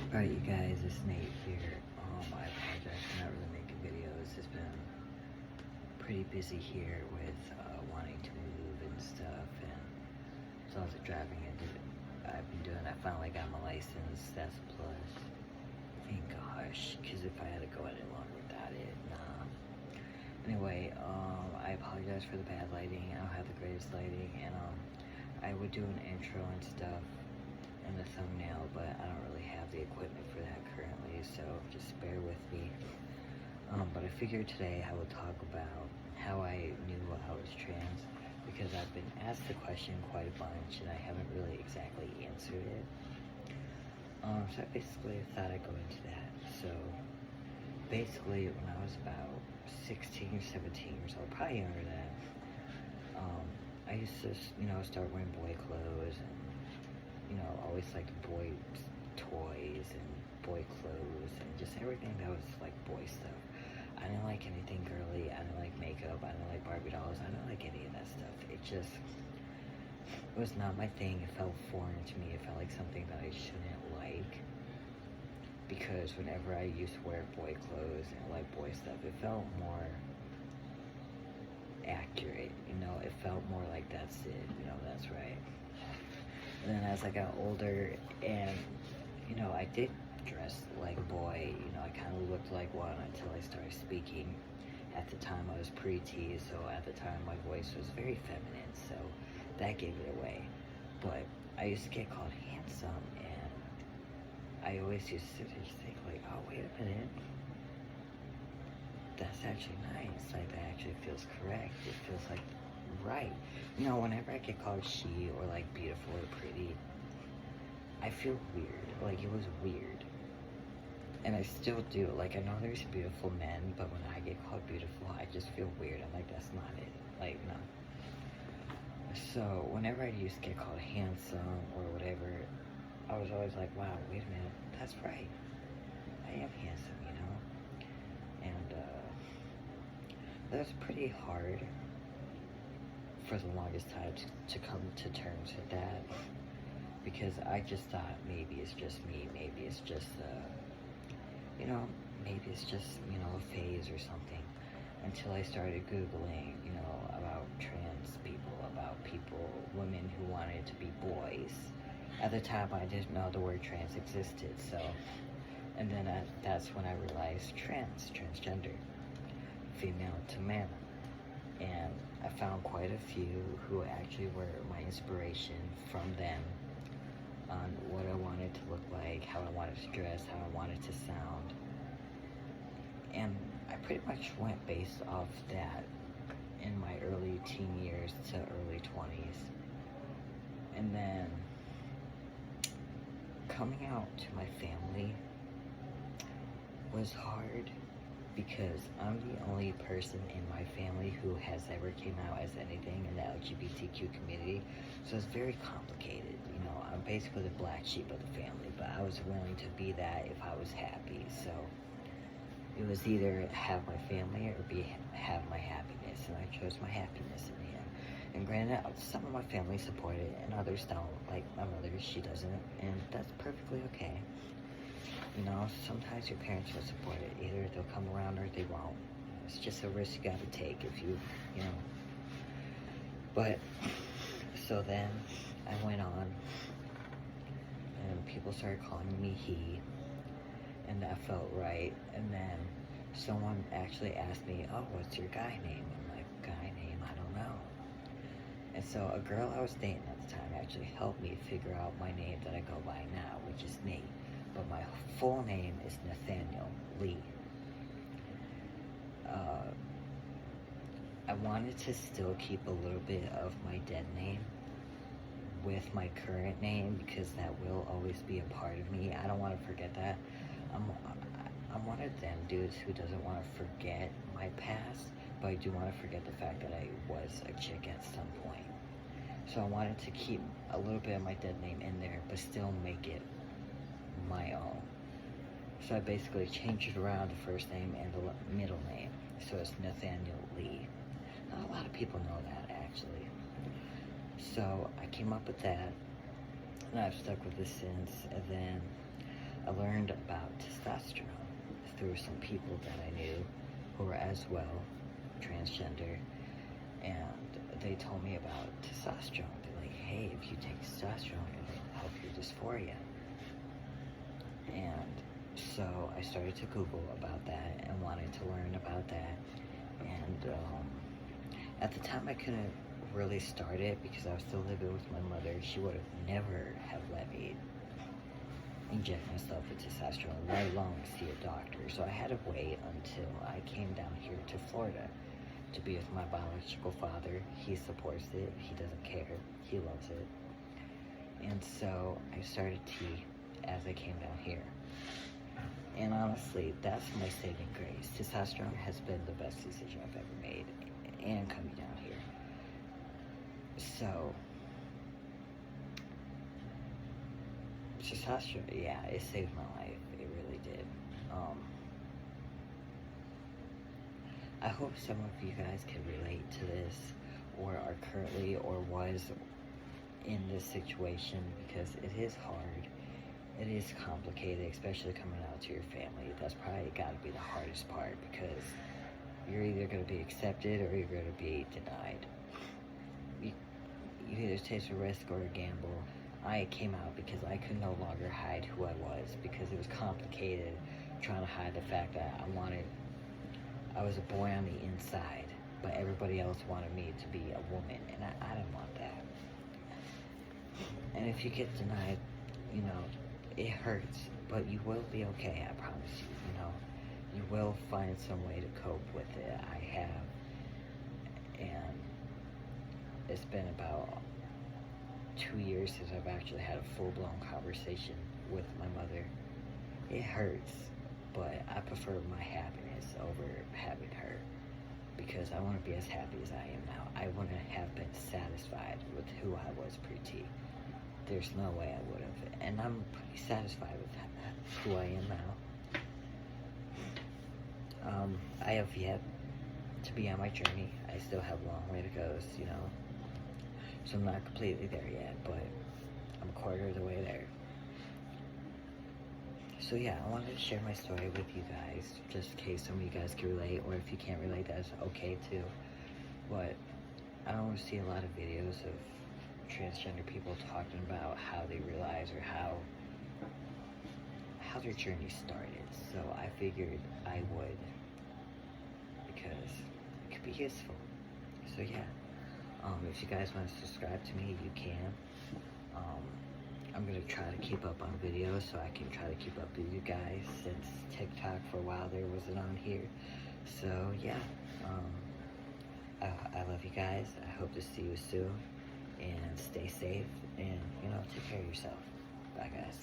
Alright, you guys, it's Nate here. I apologize for not really making videos. It's been pretty busy here with wanting to move and stuff, and so I was driving and I've been doing. I finally got my license. That's a plus. Thank gosh, because if I had to go any longer without it, nah. Anyway, I apologize for the bad lighting. I don't have the greatest lighting, and I would do an intro and stuff in the thumbnail, but I don't really have the equipment for that currently, so just bear with me. But I figured today I would talk about how I knew I was trans, because I've been asked the question quite a bunch and I haven't really exactly answered it. So I basically thought I'd go into that. So basically, when I was about 16 or 17 years old, probably younger than that, I used to, start wearing boy clothes and always liked boy toys and boy clothes and just everything that was like boy stuff. I didn't like anything girly. I didn't like makeup. I didn't like Barbie dolls. I didn't like any of that stuff. It was not my thing. It felt foreign to me. It felt like something that I shouldn't like, because whenever I used to wear boy clothes and like boy stuff, it felt more accurate. It felt more like that's it. That's right. And then as I got older and, I did dress like a boy, I kind of looked like one until I started speaking. At the time I was pre-T, so at the time my voice was very feminine, so that gave it away. But I used to get called handsome, and I always used to sit there and think like, oh, wait a minute. That's actually nice. Like, that actually feels correct. It feels like right. Whenever I get called she or like beautiful or pretty, I feel weird. Like, it was weird. And I still do. Like, I know there's beautiful men, but when I get called beautiful, I just feel weird. I'm like, that's not it. Like, no. So whenever I used to get called handsome or whatever, I was always like, wow, wait a minute. That's right. I am handsome, And that was pretty hard for the longest time to come to terms with that, because I just thought maybe it's just me, maybe it's just maybe it's just a phase or something, until I started Googling about trans people, about women who wanted to be boys. At the time I didn't know the word trans existed, so, and then that's when I realized transgender, female to male. And I found quite a few who actually were my inspiration from them, on what I wanted to look like, how I wanted to dress, how I wanted to sound. And I pretty much went based off that in my early teen years to early 20s. And then coming out to my family was hard, because I'm the only person in my family who has ever came out as anything in the LGBTQ community, so it's very complicated. I'm basically the black sheep of the family, but I was willing to be that if I was happy. So it was either have my family or have my happiness, and I chose my happiness in the end. And granted, some of my family support it and others don't. Like my mother, she doesn't, and that's perfectly okay. Sometimes your parents will support it. Either they'll come around or they won't. It's just a risk you gotta take if you. But, so then I went on, and people started calling me he, and that felt right. And then someone actually asked me, oh, what's your guy name? I'm like, guy name? I don't know. And so a girl I was dating at the time actually helped me figure out my name that I go by now, which is Nate. But my full name is Nathaniel Lee. I wanted to still keep a little bit of my dead name with my current name, because that will always be a part of me. I don't want to forget that. I'm one of them dudes who doesn't want to forget my past, but I do want to forget the fact that I was a chick at some point. So I wanted to keep a little bit of my dead name in there, but still make it my own. So I basically changed it around, the first name and the middle name. So it's Nathaniel Lee. Not a lot of people know that, actually. So I came up with that, and I've stuck with this since. And then I learned about testosterone through some people that I knew who were as well transgender, and they told me about testosterone. They're like, hey, if you take testosterone, it'll help your dysphoria. And so I started to Google about that and wanted to learn about that. And at the time I couldn't really start it because I was still living with my mother. She would have never have let me inject myself with testosterone, let alone see a doctor. So I had to wait until I came down here to Florida to be with my biological father. He supports it. He doesn't care. He loves it. And so I started tea as I came down here. And honestly, that's my saving grace. Testosterone has been the best decision I've ever made, and coming down here. So, testosterone, yeah, it saved my life. It really did. I hope some of you guys can relate to this, or are currently, or was in this situation, because it is hard. It is complicated, especially coming out to your family. That's probably got to be the hardest part, because you're either going to be accepted or you're going to be denied. You either take a risk or a gamble. I came out because I could no longer hide who I was, because it was complicated trying to hide the fact that I was a boy on the inside, but everybody else wanted me to be a woman, and I didn't want that. And if you get denied, you know, it hurts, but you will be okay, I promise you, you know. You will find some way to cope with it. I have, and it's been about 2 years since I've actually had a full-blown conversation with my mother. It hurts, but I prefer my happiness over having her, because I want to be as happy as I am now. I wouldn't have been satisfied with who I was pre-T. There's no way I would have, and I'm pretty satisfied with who I am now. I have yet to be on my journey. I still have a long way to go, you know, so I'm not completely there yet, but I'm a quarter of the way there. So yeah, I wanted to share my story with you guys, just in case some of you guys can relate, or if you can't relate, that's okay too. But I don't see a lot of videos of transgender people talking about how they realize, or how their journey started. So I figured I would, because it could be useful. So yeah, if you guys want to subscribe to me, you can. I'm gonna try to keep up on videos so I can try to keep up with you guys, since TikTok for a while there wasn't on here. So yeah, I love you guys. I hope to see you soon, and stay safe, and you know, take care of yourself. Bye guys.